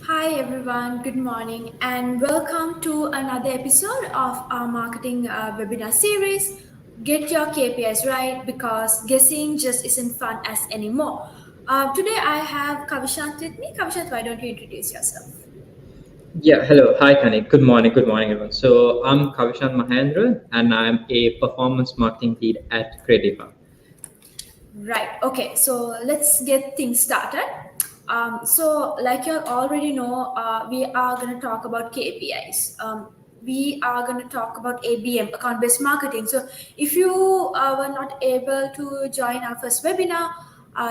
Hi everyone, good morning, and welcome to another episode of our marketing webinar series. Get your KPIs right because guessing just isn't fun as anymore. Today I have Kavishant with me. Kavishant, why don't you introduce yourself? Yeah, hello. Hi, Kanik. Good morning, everyone. So I'm Kavishan Mahendra, and I'm a performance marketing lead at Creativa. Right. Okay. So let's get things started. Like you already know, we are going to talk about KPIs. We are going to talk about ABM, account-based marketing. So if you were not able to join our first webinar,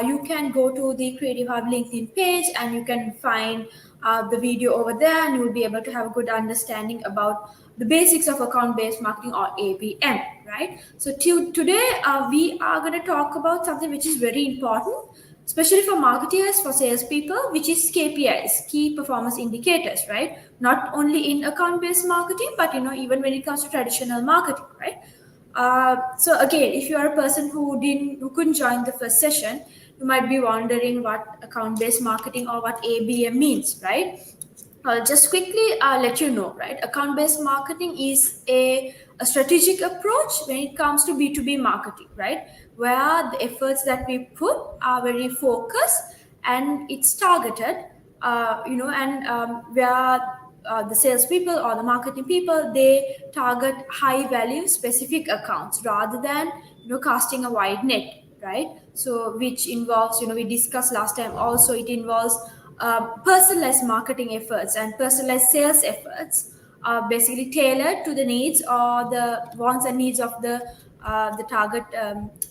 you can go to the Creative Hub LinkedIn page and you can find the video over there, and you'll be able to have a good understanding about the basics of account-based marketing or ABM, right? So today we are going to talk about something which is very important, especially for marketers, for salespeople, which is KPIs, key performance indicators, right? Not only in account-based marketing, but even when it comes to traditional marketing, right? So again, if you are a person who couldn't join the first session, you might be wondering what account-based marketing or what ABM means, right? I'll just quickly let you know, right? Account-based marketing is a strategic approach when it comes to B2B marketing, right? Where the efforts that we put are very focused and it's targeted, and where the salespeople or the marketing people, they target high value specific accounts rather than casting a wide net, right? So which involves, we discussed last time also, it involves personalized marketing efforts and personalized sales efforts are basically tailored to the needs or the wants and needs of the target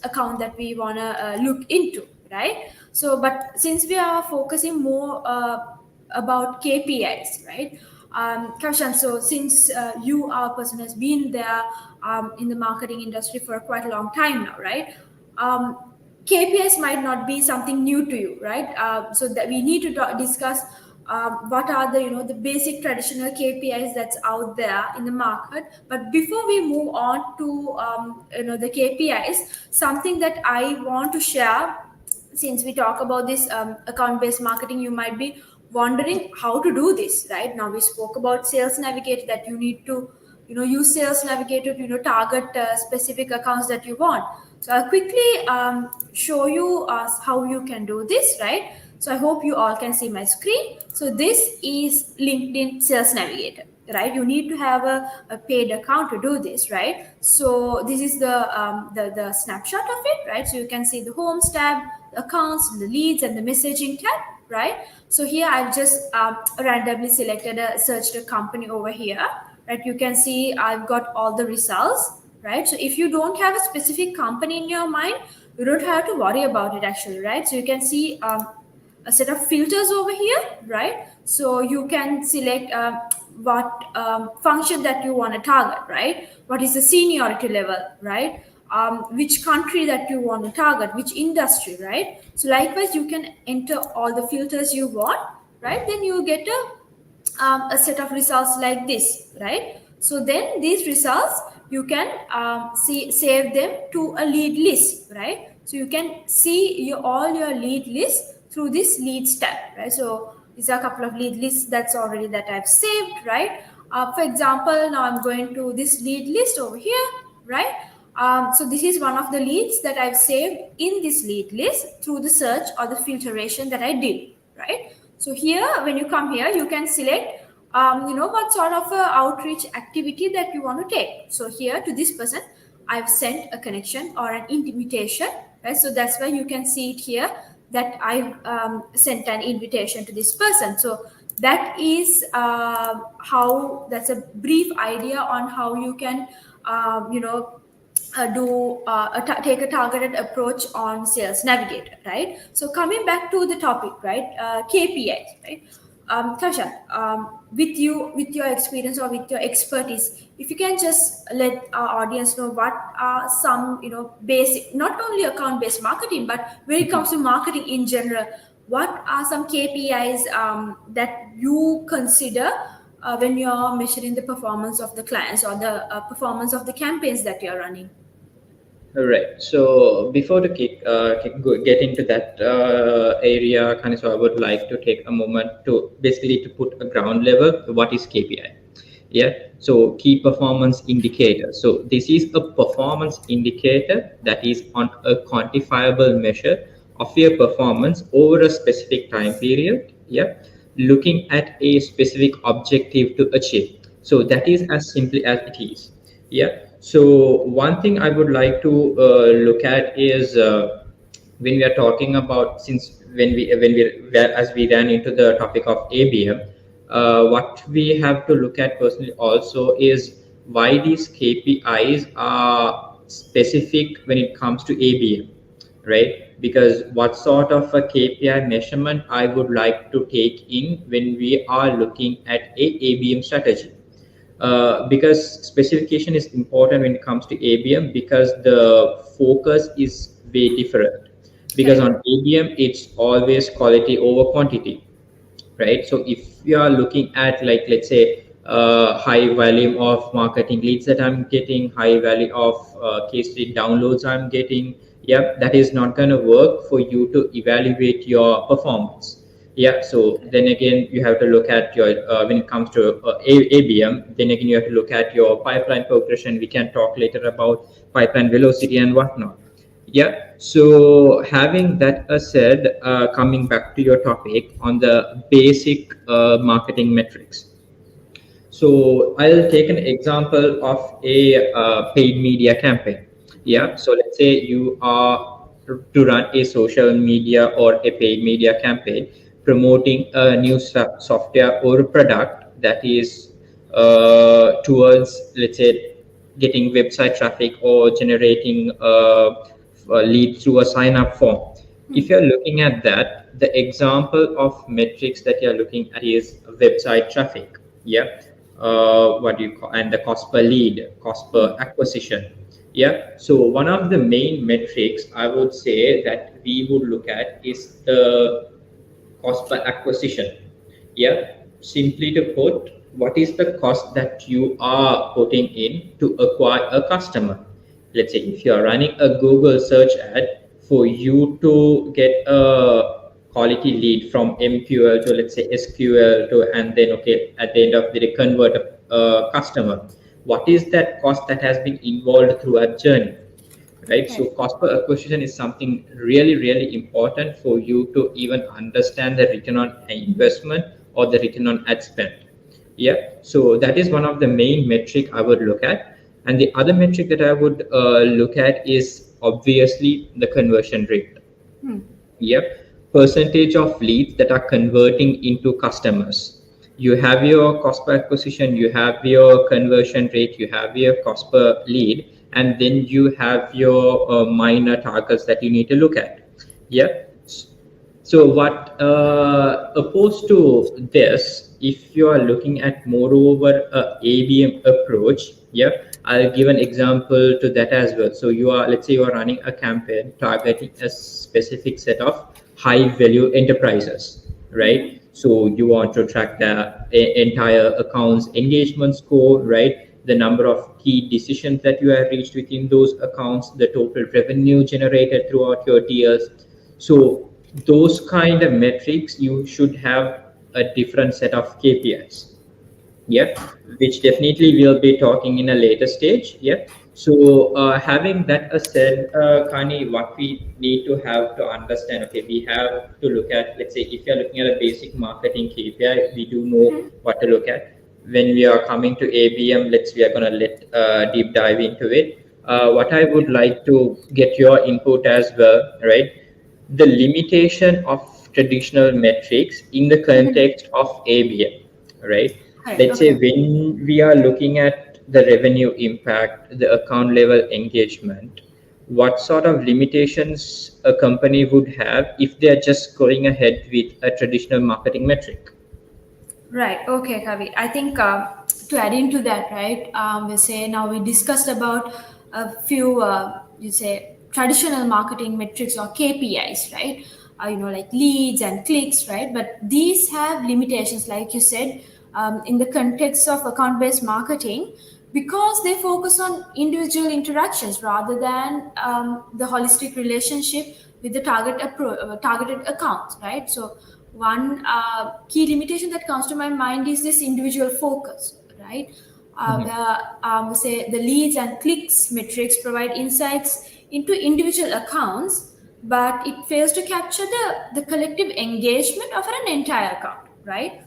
account that we want to look into, right? So but since we are focusing more about KPIs, right? Kaushan, so since you are a person who has been there in the marketing industry for quite a long time now, right? KPIs might not be something new to you, right? So that we need to discuss what are the the basic traditional KPIs that's out there in the market. But before we move on to the KPIs, something that I want to share, since we talk about this account-based marketing, you might be wondering how to do this. Right now, we spoke about Sales Navigator, that you need to use Sales Navigator to target specific accounts that you want. So I'll quickly show you how you can do this, right? So I hope you all can see my screen. So this is LinkedIn Sales Navigator, right? You need to have a paid account to do this, right? So this is the snapshot of it, right? So you can see the Homes tab, the accounts, the leads, and the messaging tab, right? So here I've just randomly selected searched a company over here, right? You can see I've got all the results, right? So if you don't have a specific company in your mind, you don't have to worry about it actually, right? So you can see a set of filters over here, right? So you can select what function that you want to target, right? What is the seniority level, right? Which country that you want to target, which industry, right? So likewise, you can enter all the filters you want, right? Then you get a set of results like this, right? So then these results you can save them to a lead list, right? So you can see all your lead lists through this leads tab, right? So these are a couple of lead lists that's already that I've saved, right? For example, now I'm going to this lead list over here, right? So this is one of the leads that I've saved in this lead list through the search or the filtration that I did, right? So here, when you come here, you can select, what sort of outreach activity that you want to take. So here to this person, I've sent a connection or an invitation, right? So that's why you can see it here that I've sent an invitation to this person. So that is how, that's a brief idea on how you can, take a targeted approach on Sales Navigator, right? So coming back to the topic, right? KPIs, right? Kasha, with your experience or with your expertise, if you can just let our audience know what are some basic, not only account based marketing, but when it comes to marketing in general, what are some KPIs that you consider when you're measuring the performance of the clients or the performance of the campaigns that you're running? All right. So before to get into that area, kind of, so I would like to take a moment to basically to put a ground level. What is KPI? Yeah. So key performance indicator. So this is a performance indicator that is on a quantifiable measure of your performance over a specific time period. Yeah. Looking at a specific objective to achieve. So that is as simply as it is. Yeah. So one thing I would like to look at is when we are talking about, since as we ran into the topic of ABM, what we have to look at personally also is why these KPIs are specific when it comes to ABM, right? Because what sort of a KPI measurement I would like to take in when we are looking at a ABM strategy, because specification is important when it comes to ABM, because the focus is way different. Because Correct. on ABM, it's always quality over quantity, right? So if you are looking at, like, let's say, high volume of marketing leads that I'm getting, high value of case study downloads I'm getting, yeah, that is not going to work for you to evaluate your performance. Yeah, so then again you have to look at your when it comes to ABM, then again you have to look at your pipeline progression. We can talk later about pipeline velocity and whatnot. Yeah, so having that said, coming back to your topic on the basic marketing metrics. So I'll take an example of a paid media campaign. Yeah, so let's say you are to run a social media or a paid media campaign promoting a new software or product that is towards, let's say, getting website traffic or generating a lead through a sign up form. If you're looking at that, the example of metrics that you're looking at is website traffic. Yeah. What do you call, and the cost per lead, cost per acquisition. Yeah. So one of the main metrics I would say that we would look at is the cost per acquisition. Yeah, simply to put, what is the cost that you are putting in to acquire a customer? Let's say if you are running a Google search ad, for you to get a quality lead from MQL to, let's say, SQL to, and then okay, at the end of the day convert a customer, what is that cost that has been involved through a journey? Right? So Correct. cost per acquisition is something really, really important for you to even understand the return on investment or the return on ad spend. Yeah. So that is one of the main metric I would look at. And the other metric that I would look at is obviously the conversion rate. Yep. Percentage of leads that are converting into customers. You have your cost per acquisition, you have your conversion rate, you have your cost per lead, and then you have your minor targets that you need to look at. Yeah. So what opposed to this, if you are looking at moreover a ABM approach, yeah, I'll give an example to that as well. So you are, let's say you are running a campaign targeting a specific set of high value enterprises, right? So you want to track the entire account's engagement score, right? The number of key decisions that you have reached within those accounts, the total revenue generated throughout your deals. So those kind of metrics, you should have a different set of KPIs. Yeah, which definitely we'll be talking in a later stage. Yeah. So having that said, Kani, what we need to have to understand, okay, we have to look at, let's say, if you're looking at a basic marketing KPI, we do know what to look at. When we are coming to ABM, we are going to let deep dive into it. What I would like to get your input as well, right? The limitation of traditional metrics in the context of ABM, right? Correct. Let's say Okay. when we are looking at the revenue impact, the account level engagement, what sort of limitations a company would have if they are just going ahead with a traditional marketing metric? Right. Okay, Kavi. I think to add into that, right? We say now we discussed about a few, you say, traditional marketing metrics or KPIs, right? Like leads and clicks, right? But these have limitations, like you said, in the context of account-based marketing. because they focus on individual interactions rather than the holistic relationship with the targeted accounts, right? So one key limitation that comes to my mind is this individual focus, right? Mhm. Where say the leads and clicks metrics provide insights into individual accounts, but it fails to capture the collective engagement of an entire account, right?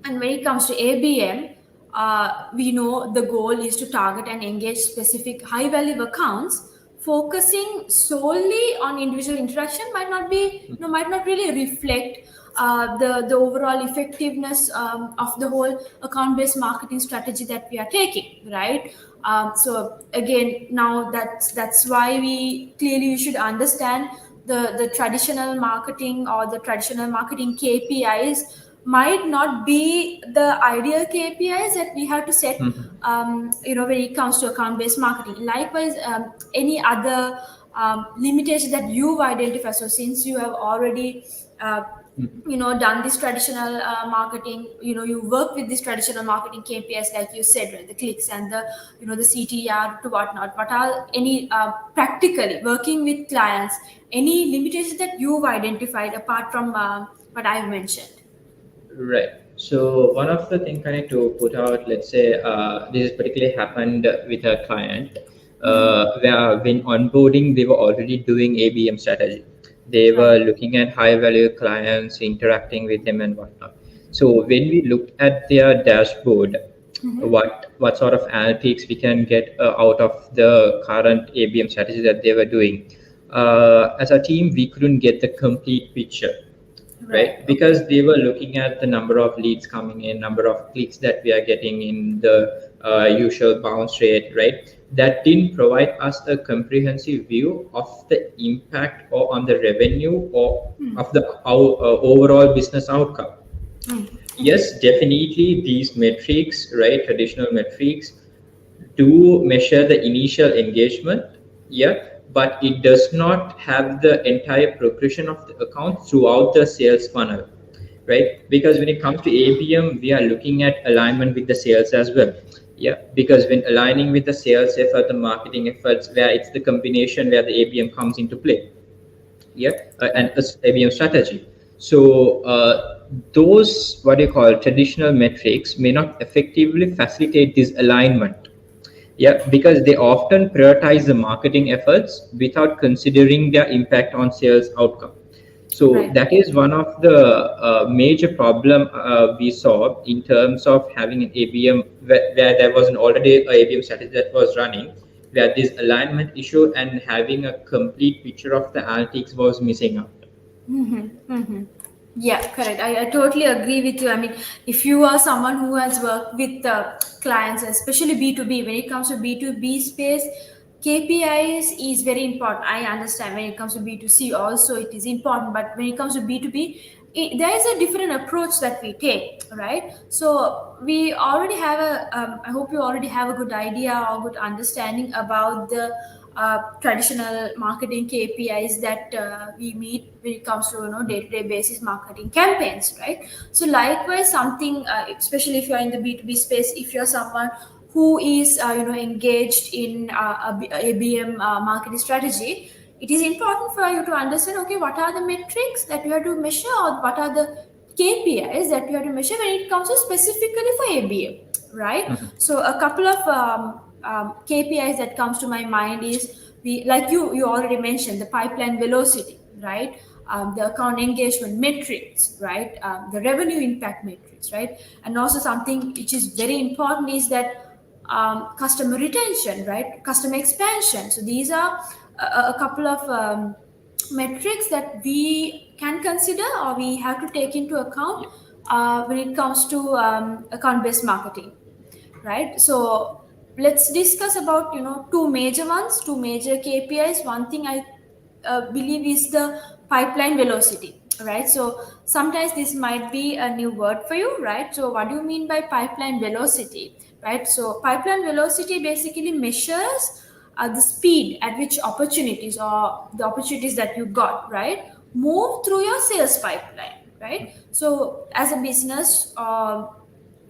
And when it comes to ABM, we know the goal is to target and engage specific high value accounts. Focusing solely on individual interaction might not be, might not really reflect the overall effectiveness of the whole account based marketing strategy that we are taking, right? So again, now that's why we should understand the traditional marketing or the traditional marketing KPIs might not be the ideal KPIs that we have to set, Mhm. when it comes to account-based marketing. Likewise, any other limitation that you've identified. So since you have already, Mhm. done this traditional marketing, you work with this traditional marketing KPIs, like you said, right? The clicks and the CTR to whatnot. What are any practically working with clients? Any limitations that you've identified apart from what I've mentioned? Right. So one of the things I need to put out, let's say, this is particularly happened with a client where when onboarding, they were already doing ABM strategy. They were Right. looking at high value clients, interacting with them and whatnot. So when we looked at their dashboard, what sort of analytics we can get out of the current ABM strategy that they were doing, as a team, we couldn't get the complete picture, Right. right? Okay. Because they were looking at the number of leads coming in, number of clicks that we are getting in, the usual bounce rate, right? That didn't provide us a comprehensive view of the impact or on the revenue or of the overall business outcome. Yes, definitely these metrics, right? Traditional metrics do measure the initial engagement, yeah, but it does not have the entire progression of the account throughout the sales funnel, right? Because when it comes to ABM, we are looking at alignment with the sales as well, yeah, because when aligning with the sales effort, the marketing efforts, where it's the combination where the ABM comes into play, yeah, and Right. it's ABM strategy. So those what you call traditional metrics may not effectively facilitate this alignment, yeah, because they often prioritize the marketing efforts without considering their impact on sales outcome. So Right. that is one of the major problem we saw in terms of having an ABM where there was an already a ABM strategy that was running, where this alignment issue and having a complete picture of the analytics was missing out. Yeah, correct. I totally agree with you. I mean, if you are someone who has worked with clients, especially B2B, when it comes to B2B space, KPIs is very important. I understand when it comes to B2C also it is important, but when it comes to B2B, there is a different approach that we take, right? So we already have I hope you already have a good idea or good understanding about the traditional marketing KPIs that we meet when it comes to day-to-day basis marketing campaigns, right? So likewise, something especially if you're in the B2B space, if you're someone who is engaged in ABM marketing strategy, it is important for you to understand, okay, what are the metrics that you have to measure, or what are the KPIs that you have to measure when it comes to specifically for ABM, right? Mhm. So a couple of KPIs that comes to my mind is, we like you already mentioned the pipeline velocity, right? The account engagement metrics, right? The revenue impact metrics, right? And also something which is very important is that customer retention, right? Customer expansion. So these are a couple of metrics that we can consider or we have to take into account Yeah. when it comes to account-based marketing, right? So let's discuss about two major ones, two major KPIs. One thing I believe is the pipeline velocity, right? So sometimes this might be a new word for you, right? So what do you mean by pipeline velocity, right? So pipeline velocity basically measures the speed at which opportunities or the opportunities that you got, right, move through your sales pipeline, right? So as a business,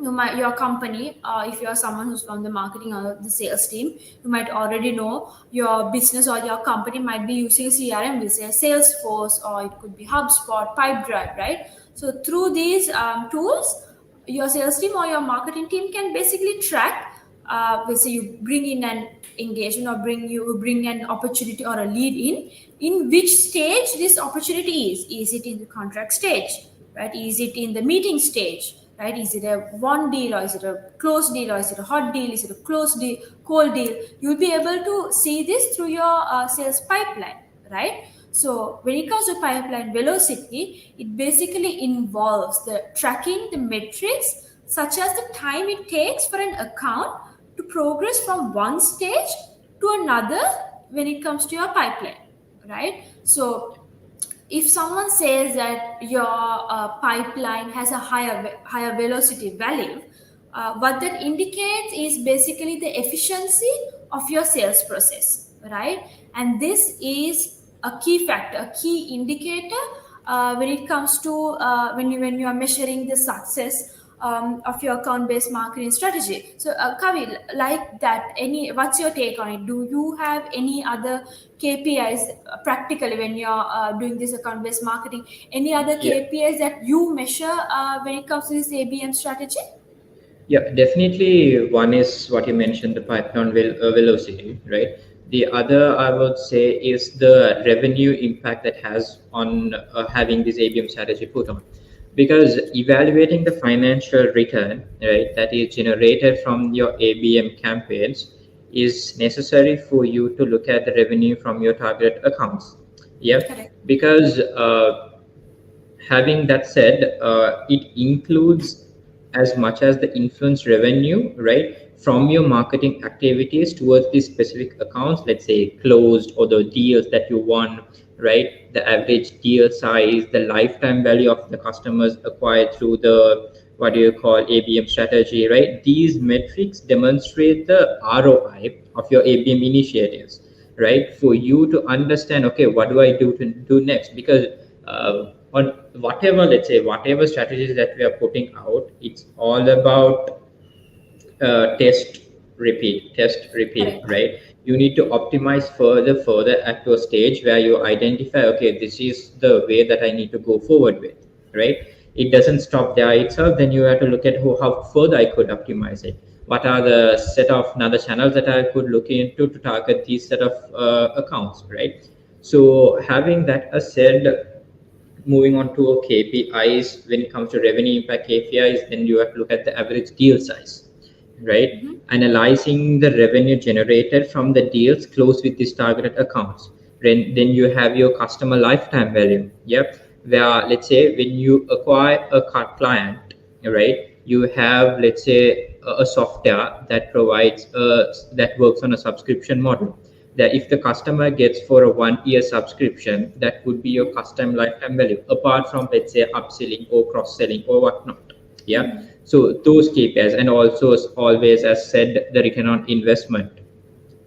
your company, if you're someone who's from the marketing or the sales team, you might already know your business or your company might be using CRM, we say Salesforce, or it could be HubSpot, Pipedrive, right? So through these tools, your sales team or your marketing team can basically track, let's say you bring in an engagement or bring an opportunity or a lead in which stage this opportunity is it in the contract stage, right? Is it in the meeting stage, right? Is it a one deal, or is it a closed deal, or is it a hot deal, is it a closed deal, cold deal? You'll be able to see this through your sales pipeline, right? So when it comes to pipeline velocity, it basically involves the tracking the metrics such as the time it takes for an account to progress from one stage to another when it comes to your pipeline, right? So if someone says that your pipeline has a higher velocity value, what that indicates is basically the efficiency of your sales process, right? And this is a key factor, a key indicator when it comes to when you are measuring the success of your account-based marketing strategy. So, Kavi, like that, what's your take on it? Do you have any other KPIs practically when you're doing this account-based marketing? Any other Yeah. KPIs that you measure when it comes to this ABM strategy? Yeah, definitely. One is what you mentioned, the pipeline velocity, right? The other, I would say, is the revenue impact that has on having this ABM strategy put on. Because evaluating the financial return, right, that is generated from your ABM campaigns is necessary for you to look at the revenue from your target accounts. Yeah, Correct. because having that said, it includes as much as the influence revenue, right, from your marketing activities towards these specific accounts, let's say closed or the deals that you won, right, the average deal size, the lifetime value of the customers acquired through the what do you call ABM strategy, right? These metrics demonstrate the ROI of your ABM initiatives, right? For you to understand, okay, what do I do next? Because on whatever, let's say, whatever strategies that we are putting out, it's all about test test repeat, Correct. right? You need to optimize further at to a stage where you identify, okay, this is the way that I need to go forward with, right? It doesn't stop there itself. Then you have to look at how further I could optimize it. What are the set of another channels that I could look into to target these set of accounts, right? So having that said, moving on to KPIs, when it comes to revenue impact KPIs, then you have to look at the average deal size, right? Mm-hmm. Analyzing the revenue generated from the deals closed with these targeted accounts. Then you have your customer lifetime value. Yep. Where, let's say, when you acquire a client, right, you have, let's say, a software that provides that works on a subscription model, that if the customer gets for a 1 year subscription, that would be your custom lifetime value, apart from, let's say, upselling or cross-selling or whatnot. Yeah. Mm-hmm. So those KPIs, and also as always, as said, the return on investment,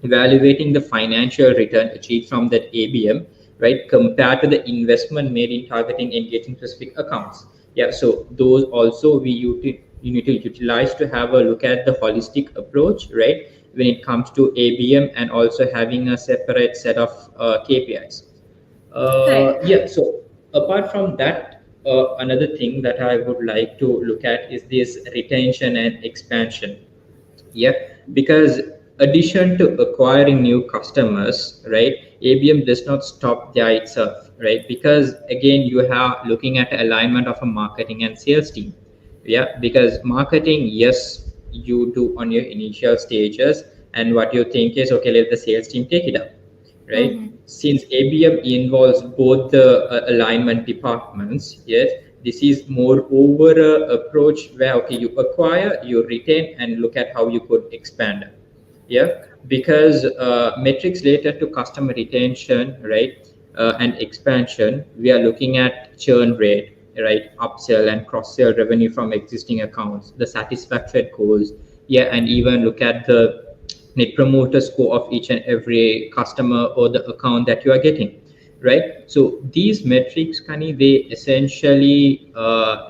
evaluating the financial return achieved from that ABM, right, compared to the investment made in targeting engaging specific accounts. Yeah, so those also you need to utilize to have a look at the holistic approach, right, when it comes to ABM, and also having a separate set of KPIs. Correct. Yeah, so apart from that, another thing that I would like to look at is this retention and expansion. Yeah, because addition to acquiring new customers, right, ABM does not stop there itself, right? Because again, you have looking at alignment of a marketing and sales team. Yeah, because marketing, yes, you do on your initial stages, and what you think is, okay, let the sales team take it up, right? Mm-hmm. Since ABM involves both the alignment departments, yes, this is more over a approach where, okay, you acquire, you retain, and look at how you could expand. Yeah, because metrics related to customer retention, right, and expansion, we are looking at churn rate, right, upsell and cross-sell revenue from existing accounts, the satisfaction goals, yeah, and even look at the net promoter score of each and every customer or the account that you are getting, right? So these metrics, Kani, they essentially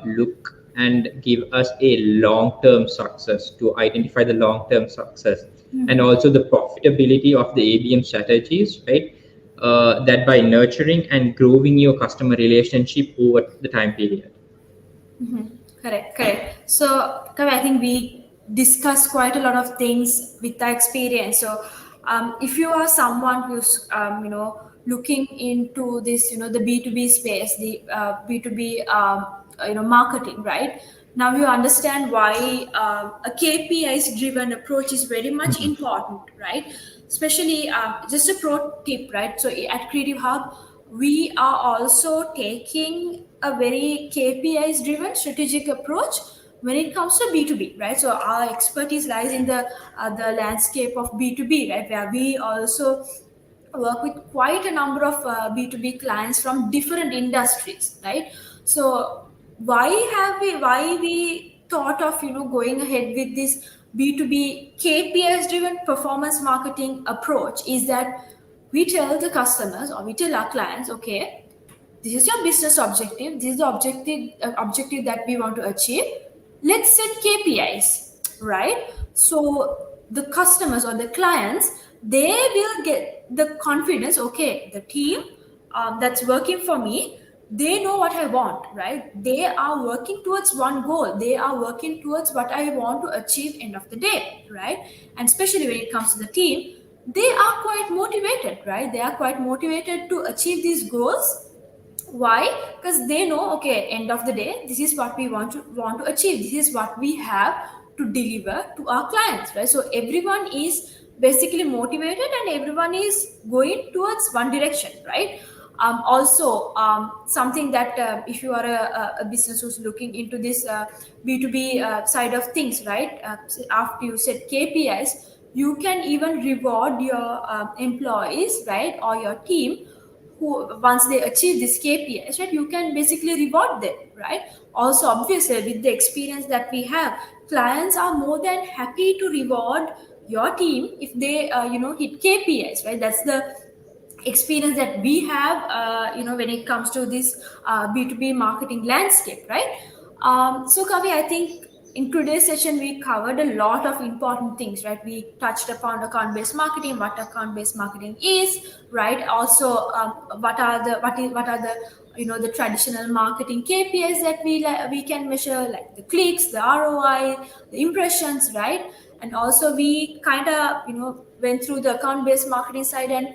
look and give us a long-term success, to identify the long-term success, and Mhm. also the profitability of the ABM strategies, right? That by nurturing and growing your customer relationship over the time period. Mhm. Correct, correct. So, Kavi, I think we discussed quite a lot of things with our experience. So, if you are someone who's, looking into this, the B2B space, the B2B, marketing, right? Now you understand why a KPIs driven approach is very much Mhm. important, right? Especially just a pro tip, right? So at Creative Hub, we are also taking a very KPIs driven strategic approach when it comes to B2B, right? So our expertise lies in the landscape of B2B, right? Where we also work with quite a number of B2B clients from different industries, right? So why we thought of going ahead with this B2B KPIs driven performance marketing approach is that we tell the customers or we tell our clients, okay, this is your business objective, this is the objective that we want to achieve, let's set KPIs, right? So the customers or the clients, they will get the confidence, okay, the team that's working for me, they know what I want, right? They are working towards one goal, they are working towards what I want to achieve end of the day, right? And especially when it comes to the team, they are quite motivated, right? They are quite motivated to achieve these goals. Why? Because they know, okay, end of the day, this is what we want to achieve, this is what we have to deliver to our clients, right? So everyone is basically motivated and everyone is going towards one direction, right? Also, something that if you are a business who's looking into this B2B side of things, right? After you set KPIs, you can even reward your employees, right, or your team, who once they achieve this KPIs, right, you can basically reward them, right? Also, obviously, with the experience that we have, clients are more than happy to reward your team if they, hit KPIs, right? That's the experience that we have, when it comes to this B2B marketing landscape, right? So, Kavi, I think in today's session we covered a lot of important things, right? We touched upon account-based marketing, what account-based marketing is, right? Also, what are the the traditional marketing KPIs that we can measure, like the clicks, the ROI, the impressions, right? And also we kind of went through the account-based marketing side, and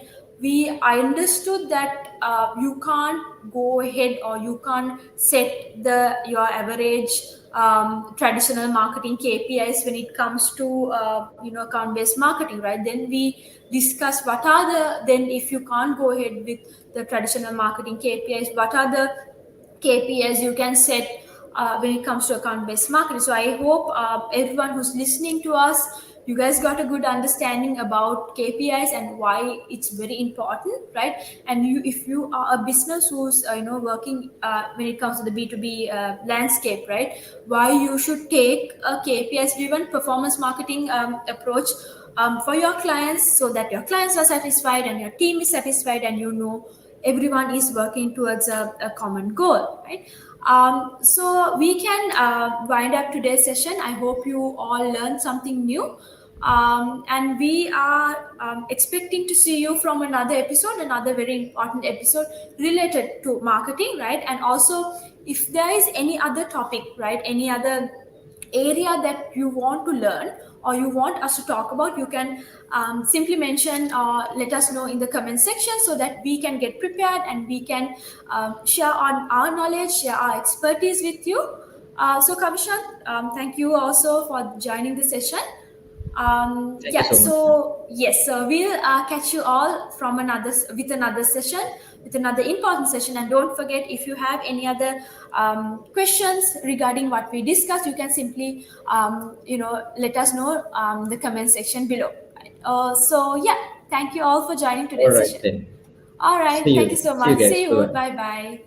I understood that you can't go ahead or you can't set the your average traditional marketing KPIs when it comes to account based marketing, right? Then we discuss what are the, then if you can't go ahead with the traditional marketing KPIs, what are the KPIs you can set when it comes to account-based marketing. So I hope everyone who's listening to us, you guys got a good understanding about KPIs and why it's very important, right? And if you are a business who's working when it comes to the B2B landscape, right? Why you should take a KPIs-driven performance marketing approach for your clients, so that your clients are satisfied and your team is satisfied, and everyone is working towards a common goal, right? So we can wind up today's session. I hope you all learned something new. And we are expecting to see you from another episode, another very important episode related to marketing, right? And also, if there is any other topic, right, any other area that you want to learn or you want us to talk about, you can simply mention or let us know in the comment section, so that we can get prepared and we can share on our knowledge, share our expertise with you. So Kavishan, thank you also for joining the session. Thank you Yeah, so much. so yes, so we'll catch you all from another session, with another important session. And don't forget, if you have any other questions regarding what we discussed, you can simply let us know the comment section below. Right? So yeah, thank you all for joining All today's right session. then. All right, thank you so See you much. guys. See Bye you. bye. Bye bye.